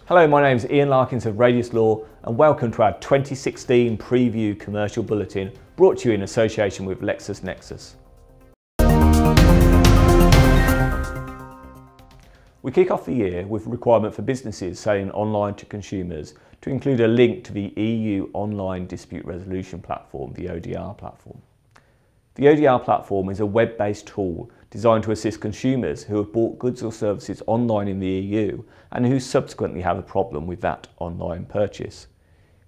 Hello, my name is Ian Larkins of Radius Law and welcome to our 2016 Preview Commercial Bulletin brought to you in association with LexisNexis. We kick off the year with a requirement for businesses selling online to consumers to include a link to the EU Online Dispute Resolution Platform, the ODR platform. The ODR platform is a web-based tool designed to assist consumers who have bought goods or services online in the EU and who subsequently have a problem with that online purchase.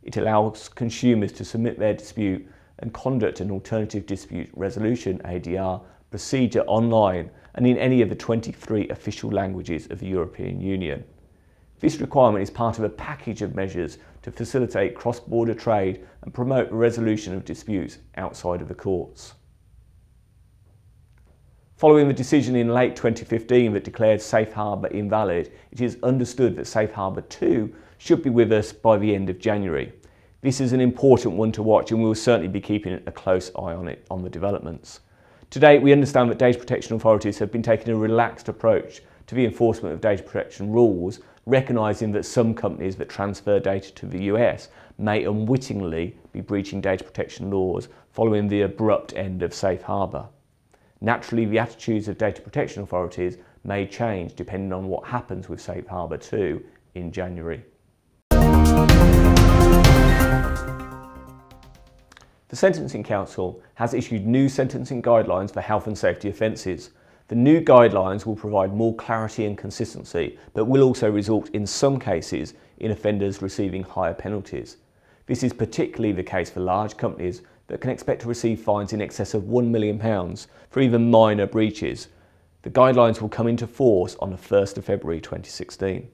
It allows consumers to submit their dispute and conduct an alternative dispute resolution (ADR) procedure online and in any of the 23 official languages of the European Union. This requirement is part of a package of measures to facilitate cross-border trade and promote the resolution of disputes outside of the courts. Following the decision in late 2015 that declared Safe Harbour invalid, it is understood that Safe Harbour 2 should be with us by the end of January. This is an important one to watch and we will certainly be keeping a close eye on the developments. To date, we understand that data protection authorities have been taking a relaxed approach to the enforcement of data protection rules, recognising that some companies that transfer data to the US may unwittingly be breaching data protection laws following the abrupt end of Safe Harbour. Naturally, the attitudes of data protection authorities may change depending on what happens with Safe Harbour 2 in January. The Sentencing Council has issued new sentencing guidelines for health and safety offences. The new guidelines will provide more clarity and consistency, but will also result in some cases in offenders receiving higher penalties. This is particularly the case for large companies that can expect to receive fines in excess of £1 million for even minor breaches. The guidelines will come into force on the 1st of February 2016.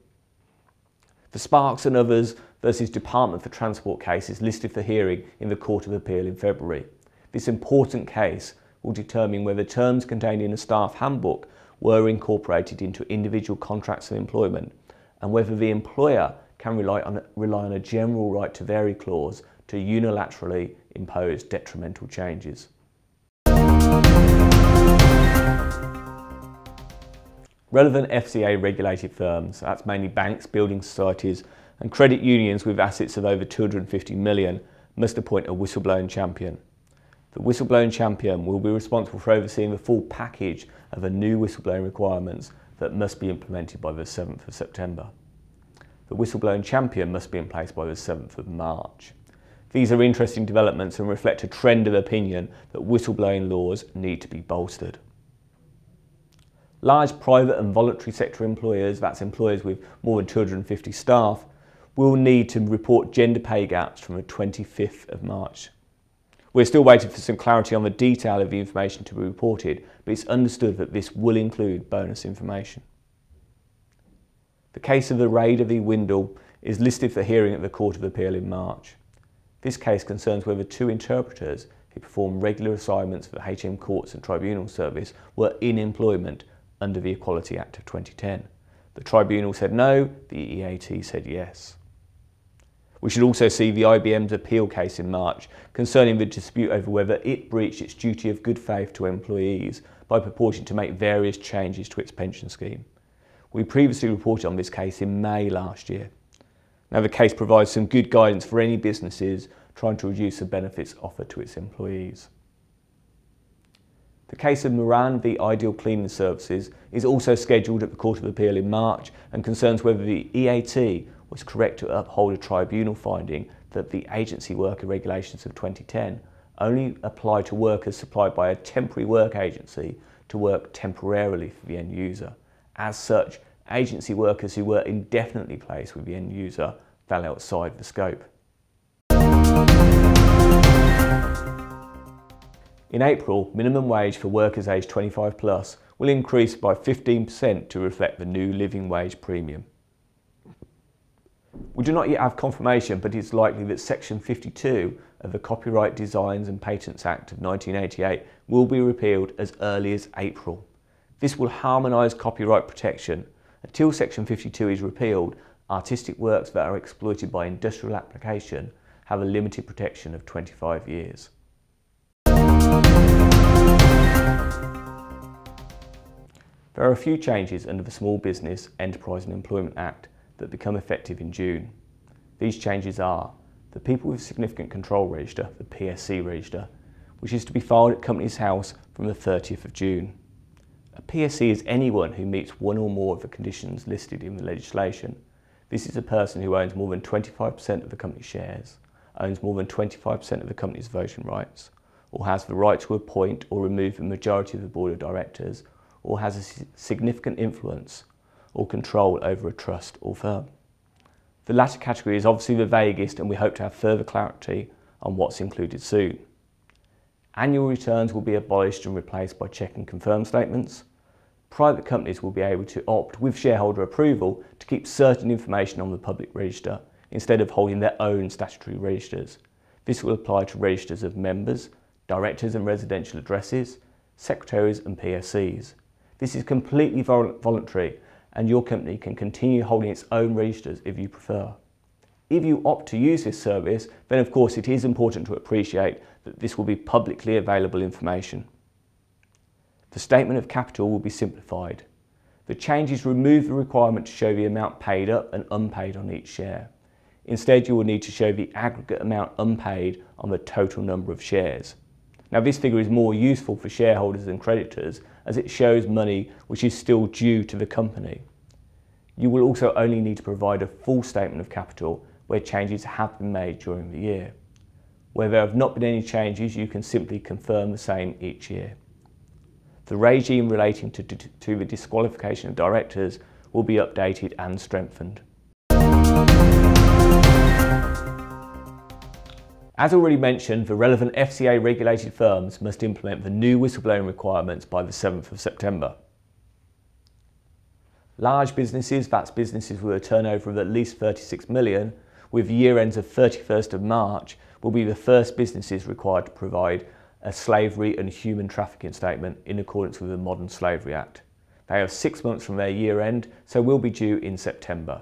The Sparks and Others versus Department for Transport case is listed for hearing in the Court of Appeal in February. This important case will determine whether terms contained in a staff handbook were incorporated into individual contracts of employment and whether the employer can rely on a general right to vary clause to unilaterally impose detrimental changes. Relevant FCA regulated firms, that's mainly banks, building societies and credit unions with assets of over 250 million, must appoint a whistleblowing champion. The whistleblowing champion will be responsible for overseeing the full package of the new whistleblowing requirements that must be implemented by the 7th of September. The whistleblowing champion must be in place by the 7th of March. These are interesting developments and reflect a trend of opinion that whistleblowing laws need to be bolstered. Large private and voluntary sector employers, that's employers with more than 250 staff, will need to report gender pay gaps from the 25th of March. We're still waiting for some clarity on the detail of the information to be reported, but it's understood that this will include bonus information. The case of the raid of the Windle is listed for hearing at the Court of Appeal in March. This case concerns whether two interpreters who perform regular assignments for the HM Courts and Tribunal Service were in employment under the Equality Act of 2010. The Tribunal said no, the EAT said yes. We should also see the IBM's appeal case in March concerning the dispute over whether it breached its duty of good faith to employees by purporting to make various changes to its pension scheme. We previously reported on this case in May last year. Now the case provides some good guidance for any businesses trying to reduce the benefits offered to its employees. The case of Moran v Ideal Cleaning Services is also scheduled at the Court of Appeal in March and concerns whether the EAT was correct to uphold a tribunal finding that the agency worker regulations of 2010 only apply to workers supplied by a temporary work agency to work temporarily for the end user. As such, agency workers who were indefinitely placed with the end user fell outside the scope. In April, minimum wage for workers aged 25 plus will increase by 15% to reflect the new living wage premium. We do not yet have confirmation, but it's likely that Section 52 of the Copyright Designs and Patents Act of 1988 will be repealed as early as April. This will harmonise copyright protection. Until Section 52 is repealed, artistic works that are exploited by industrial application have a limited protection of 25 years. There are a few changes under the Small Business, Enterprise and Employment Act that become effective in June. These changes are the People with Significant Control Register, the PSC register, which is to be filed at Companies House from the 30th of June. A PSC is anyone who meets one or more of the conditions listed in the legislation. This is a person who owns more than 25% of the company's shares, owns more than 25% of the company's voting rights, or has the right to appoint or remove the majority of the board of directors, or has a significant influence or control over a trust or firm. The latter category is obviously the vaguest, and we hope to have further clarity on what's included soon. Annual returns will be abolished and replaced by check and confirm statements. Private companies will be able to opt, with shareholder approval, to keep certain information on the public register instead of holding their own statutory registers. This will apply to registers of members, directors and residential addresses, secretaries and PSCs. This is completely voluntary, and your company can continue holding its own registers if you prefer. If you opt to use this service, then of course it is important to appreciate that this will be publicly available information. The statement of capital will be simplified. The changes remove the requirement to show the amount paid up and unpaid on each share. Instead, you will need to show the aggregate amount unpaid on the total number of shares. Now, this figure is more useful for shareholders and creditors as it shows money which is still due to the company. You will also only need to provide a full statement of capital where changes have been made during the year. Where there have not been any changes, you can simply confirm the same each year. The regime relating to the disqualification of directors will be updated and strengthened. As already mentioned, the relevant FCA regulated firms must implement the new whistleblowing requirements by the 7th of September. Large businesses, that's businesses with a turnover of at least 36 million, with year ends of 31st of March, will be the first businesses required to provide a slavery and human trafficking statement in accordance with the Modern Slavery Act. They have 6 months from their year end, so will be due in September.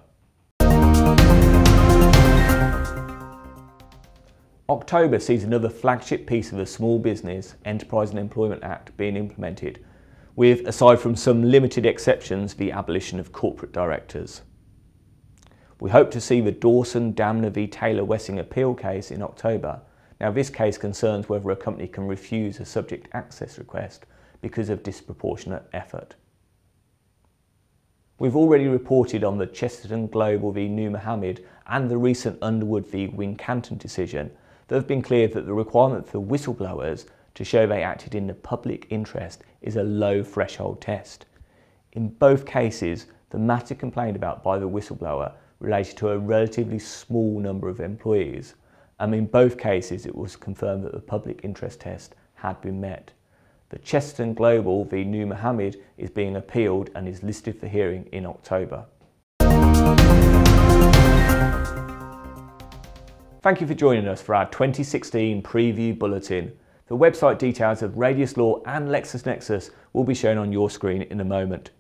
October sees another flagship piece of the Small Business, Enterprise and Employment Act being implemented, with, aside from some limited exceptions, the abolition of corporate directors. We hope to see the Dawson, Damner v Taylor Wessing appeal case in October. Now, this case concerns whether a company can refuse a subject access request because of disproportionate effort. We've already reported on the Chesterton Global v New Mohammed and the recent Underwood v Wincanton decision that have been clear that the requirement for whistleblowers to show they acted in the public interest is a low threshold test. In both cases, the matter complained about by the whistleblower related to a relatively small number of employees, and in both cases it was confirmed that the public interest test had been met. The Chesterton Global v New Mohammed is being appealed and is listed for hearing in October. Thank you for joining us for our 2016 preview bulletin. The website details of Radius Law and LexisNexis will be shown on your screen in a moment.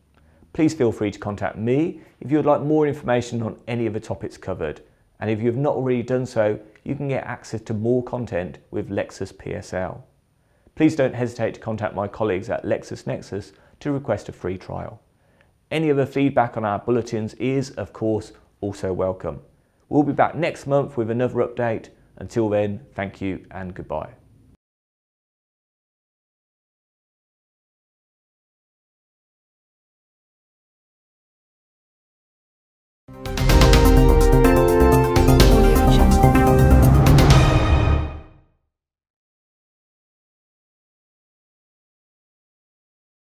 Please feel free to contact me if you would like more information on any of the topics covered. And if you have not already done so, you can get access to more content with Lexis PSL. Please don't hesitate to contact my colleagues at LexisNexis to request a free trial. Any other feedback on our bulletins is, of course, also welcome. We'll be back next month with another update. Until then, thank you and goodbye.